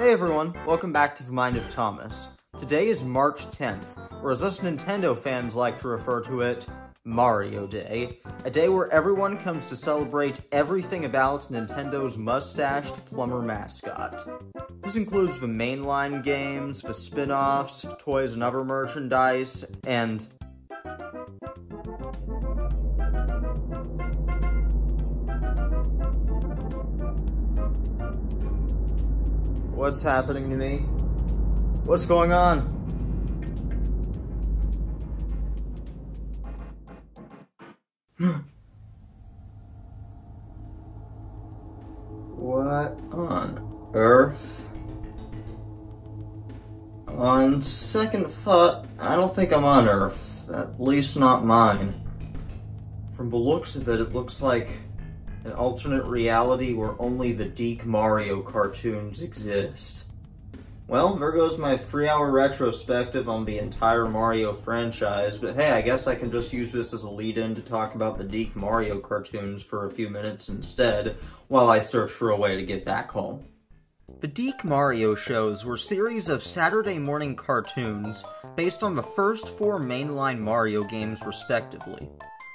Hey everyone, welcome back to The Mind of Thomas. Today is March 10th, or as us Nintendo fans like to refer to it, Mario Day. A day where everyone comes to celebrate everything about Nintendo's mustached plumber mascot. This includes the mainline games, the spin-offs, toys and other merchandise, and... What's happening to me? What's going on? What on earth? On second thought, I don't think I'm on Earth. At least not mine. From the looks of it, it looks like an alternate reality where only the DIC Mario Cartoons exist. Well, there goes my 3-hour retrospective on the entire Mario franchise, but hey, I guess I can just use this as a lead-in to talk about the DIC Mario Cartoons for a few minutes instead, while I search for a way to get back home. The DIC Mario shows were series of Saturday morning cartoons based on the first 4 mainline Mario games respectively.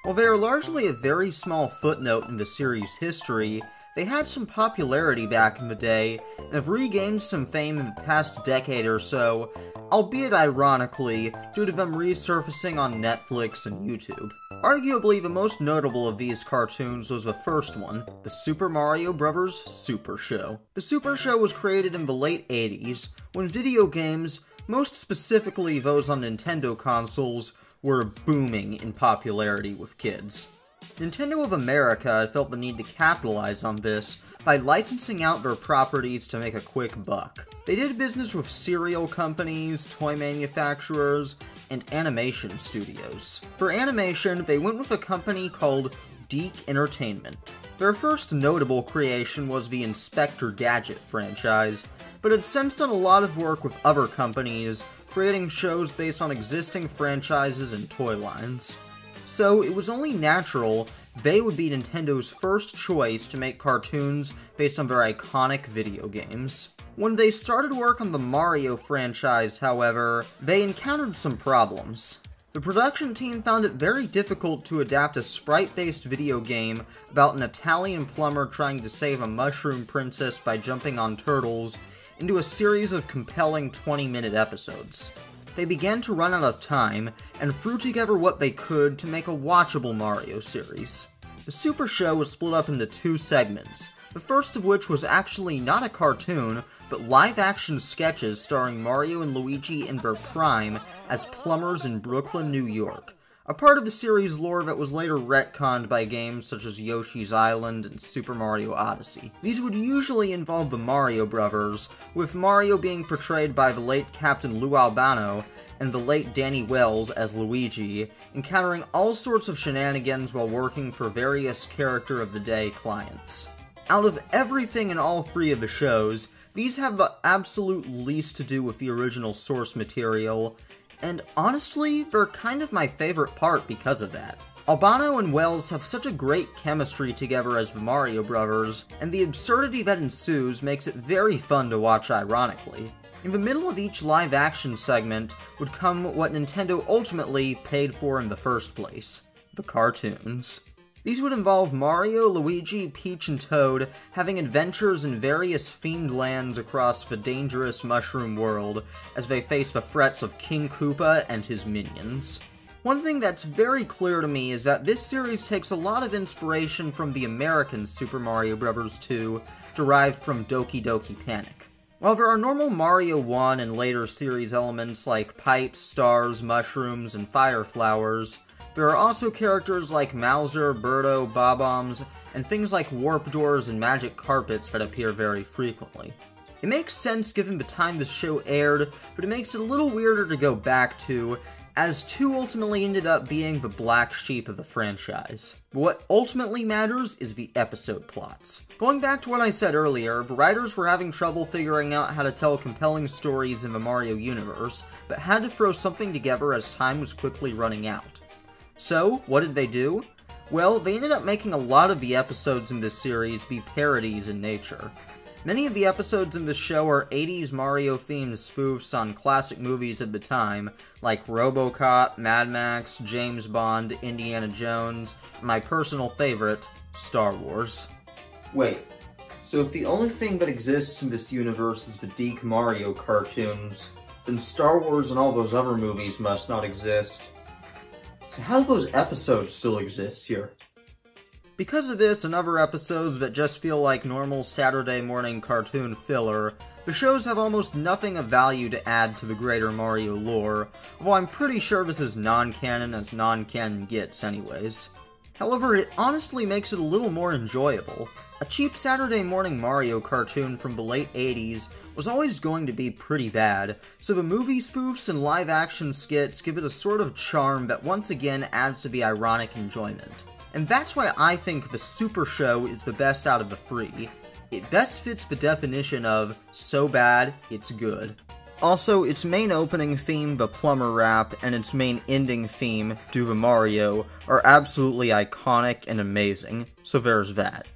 While they are largely a very small footnote in the series' history, they had some popularity back in the day, and have regained some fame in the past decade or so, albeit ironically, due to them resurfacing on Netflix and YouTube. Arguably, the most notable of these cartoons was the first one, the Super Mario Bros. Super Show. The Super Show was created in the late 80s, when video games, most specifically those on Nintendo consoles, were booming in popularity with kids. Nintendo of America felt the need to capitalize on this by licensing out their properties to make a quick buck. They did business with cereal companies, toy manufacturers, and animation studios. For animation, they went with a company called DIC Entertainment. Their first notable creation was the Inspector Gadget franchise, but had since done a lot of work with other companies, creating shows based on existing franchises and toy lines. So it was only natural they would be Nintendo's first choice to make cartoons based on their iconic video games. When they started work on the Mario franchise, however, they encountered some problems. The production team found it very difficult to adapt a sprite-based video game about an Italian plumber trying to save a mushroom princess by jumping on turtles into a series of compelling 20-minute episodes. They began to run out of time, and threw together what they could to make a watchable Mario series. The Super Show was split up into 2 segments, the first of which was actually not a cartoon, but live-action sketches starring Mario and Luigi in their prime as plumbers in Brooklyn, New York, a part of the series' lore that was later retconned by games such as Yoshi's Island and Super Mario Odyssey. These would usually involve the Mario Brothers, with Mario being portrayed by the late Captain Lou Albano and the late Danny Wells as Luigi, encountering all sorts of shenanigans while working for various character of the day clients. Out of everything in all 3 of the shows, these have the absolute least to do with the original source material, and honestly, they're kind of my favorite part because of that. Albano and Wells have such a great chemistry together as the Mario Brothers, and the absurdity that ensues makes it very fun to watch ironically. In the middle of each live-action segment would come what Nintendo ultimately paid for in the first place, the cartoons. These would involve Mario, Luigi, Peach, and Toad having adventures in various fiend lands across the dangerous mushroom world as they face the threats of King Koopa and his minions. One thing that's very clear to me is that this series takes a lot of inspiration from the American Super Mario Bros. 2, derived from Doki Doki Panic. While there are normal Mario 1 and later series elements like pipes, stars, mushrooms, and fire flowers, there are also characters like Mauser, Birdo, Bob-ombs, and things like warp doors and magic carpets that appear very frequently. It makes sense given the time this show aired, but it makes it a little weirder to go back to, as 2 ultimately ended up being the black sheep of the franchise. But what ultimately matters is the episode plots. Going back to what I said earlier, the writers were having trouble figuring out how to tell compelling stories in the Mario universe, but had to throw something together as time was quickly running out. So, what did they do? Well, they ended up making a lot of the episodes in this series be parodies in nature. Many of the episodes in this show are 80s Mario-themed spoofs on classic movies of the time, like RoboCop, Mad Max, James Bond, Indiana Jones, and my personal favorite, Star Wars. Wait, so if the only thing that exists in this universe is the DIC Mario cartoons, then Star Wars and all those other movies must not exist. So how do those episodes still exist here? Because of this and other episodes that just feel like normal Saturday morning cartoon filler, the shows have almost nothing of value to add to the greater Mario lore, although I'm pretty sure this is non-canon as non-canon gets anyways. However, it honestly makes it a little more enjoyable. A cheap Saturday morning Mario cartoon from the late 80s was always going to be pretty bad, so the movie spoofs and live-action skits give it a sort of charm that once again adds to the ironic enjoyment. And that's why I think the Super Show is the best out of the three. It best fits the definition of so bad, it's good. Also, its main opening theme, the Plumber Rap, and its main ending theme, Do the Mario, are absolutely iconic and amazing, so there's that.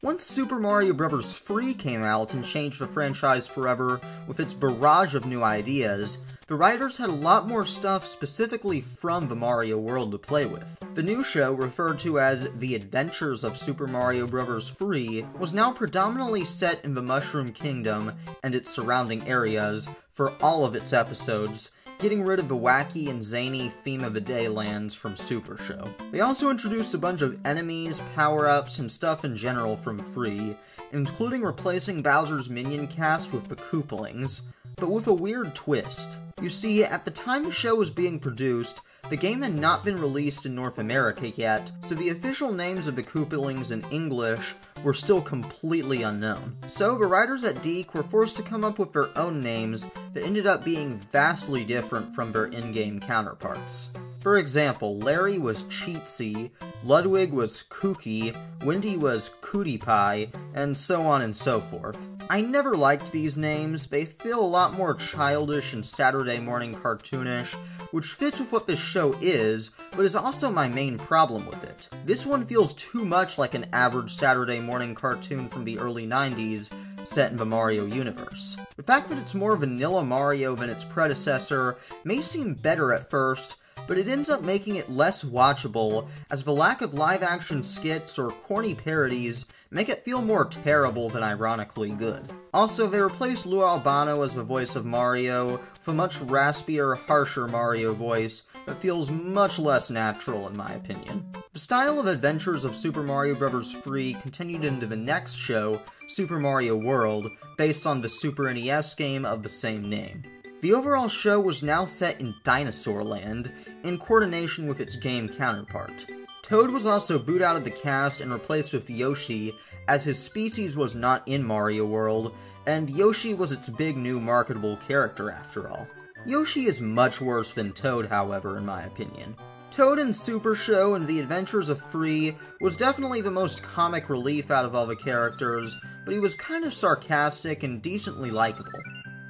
Once Super Mario Bros. 3 came out and changed the franchise forever with its barrage of new ideas, the writers had a lot more stuff specifically from the Mario world to play with. The new show, referred to as The Adventures of Super Mario Bros. 3, was now predominantly set in the Mushroom Kingdom and its surrounding areas for all of its episodes, getting rid of the wacky and zany theme of the day lands from Super Show. They also introduced a bunch of enemies, power-ups, and stuff in general from 3, including replacing Bowser's minion cast with the Koopalings, but with a weird twist. You see, at the time the show was being produced, the game had not been released in North America yet, so the official names of the Koopalings in English were still completely unknown. So the writers at DIC were forced to come up with their own names that ended up being vastly different from their in-game counterparts. For example, Larry was Cheatsy, Ludwig was Kooky, Wendy was Cootie Pie, and so on and so forth. I never liked these names. They feel a lot more childish and Saturday morning cartoonish, which fits with what this show is, but is also my main problem with it. This one feels too much like an average Saturday morning cartoon from the early 90s, set in the Mario universe. The fact that it's more vanilla Mario than its predecessor may seem better at first, but it ends up making it less watchable, as the lack of live-action skits or corny parodies make it feel more terrible than ironically good. Also, they replaced Lou Albano as the voice of Mario with a much raspier, harsher Mario voice that feels much less natural in my opinion. The style of Adventures of Super Mario Bros. 3 continued into the next show, Super Mario World, based on the Super NES game of the same name. The overall show was now set in Dinosaur Land, in coordination with its game counterpart. Toad was also booted out of the cast and replaced with Yoshi, as his species was not in Mario World, and Yoshi was its big new marketable character after all. Yoshi is much worse than Toad, however, in my opinion. Toad in Super Show and The Adventures of 3 was definitely the most comic relief out of all the characters, but he was kind of sarcastic and decently likable.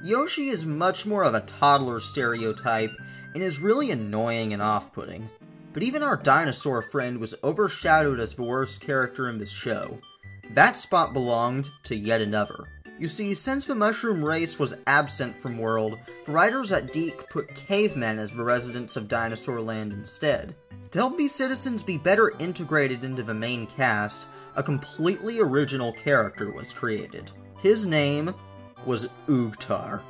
Yoshi is much more of a toddler stereotype, and is really annoying and off-putting. But even our dinosaur friend was overshadowed as the worst character in this show. That spot belonged to yet another. You see, since the mushroom race was absent from World, the writers at DIC put cavemen as the residents of Dinosaur Land instead. To help these citizens be better integrated into the main cast, a completely original character was created. His name was Oogtar.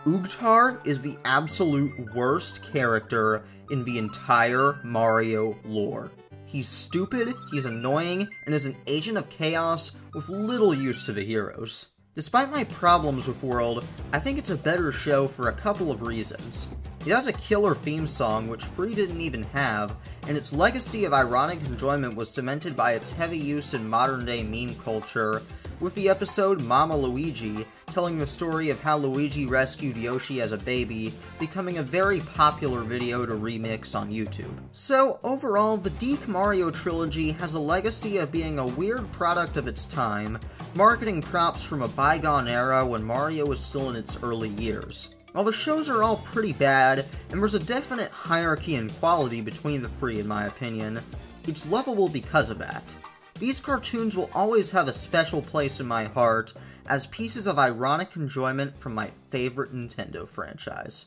Oogtar is the absolute worst character in the entire Mario lore. He's stupid, he's annoying, and is an agent of chaos with little use to the heroes. Despite my problems with World, I think it's a better show for a couple of reasons. It has a killer theme song, which 3 didn't even have, and its legacy of ironic enjoyment was cemented by its heavy use in modern-day meme culture, with the episode Mama Luigi, telling the story of how Luigi rescued Yoshi as a baby, becoming a very popular video to remix on YouTube. So, overall, the DIC Mario trilogy has a legacy of being a weird product of its time, marketing props from a bygone era when Mario was still in its early years. While the shows are all pretty bad, and there's a definite hierarchy in quality between the three in my opinion, it's lovable because of that. These cartoons will always have a special place in my heart as pieces of ironic enjoyment from my favorite Nintendo franchise.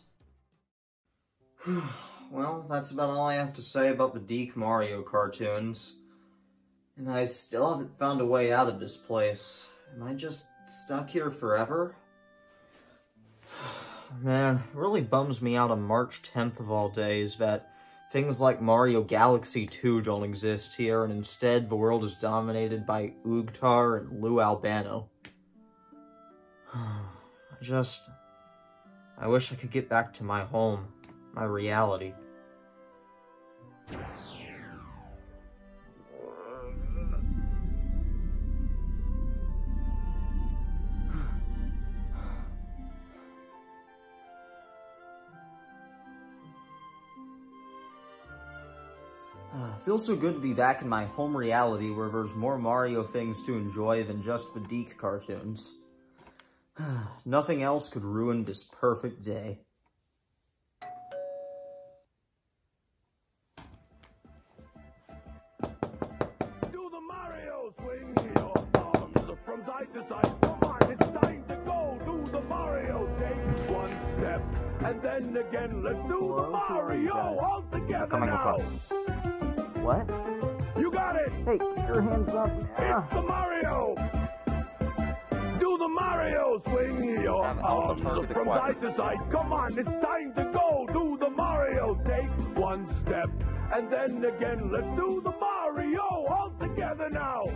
Well, that's about all I have to say about the DIC Mario cartoons. And I still haven't found a way out of this place. Am I just stuck here forever? Man, it really bums me out on March 10th of all days that things like Mario Galaxy 2 don't exist here, and instead the world is dominated by Oogtar and Lou Albano. I wish I could get back to my home, my reality. Feels so good to be back in my home reality where there's more Mario things to enjoy than just the DIC cartoons. Nothing else could ruin this perfect day. Do the Mario swing your arms from side to side. Come on, it's time to go. Do the Mario, take one step, and then again, let's do the Mario all together now. What? You got it! Hey, keep your hands up. It's the Mario! Do the Mario! Swing your arms from side to side. Come on, it's time to go. Do the Mario. Take one step, and then again, let's do the Mario all together now.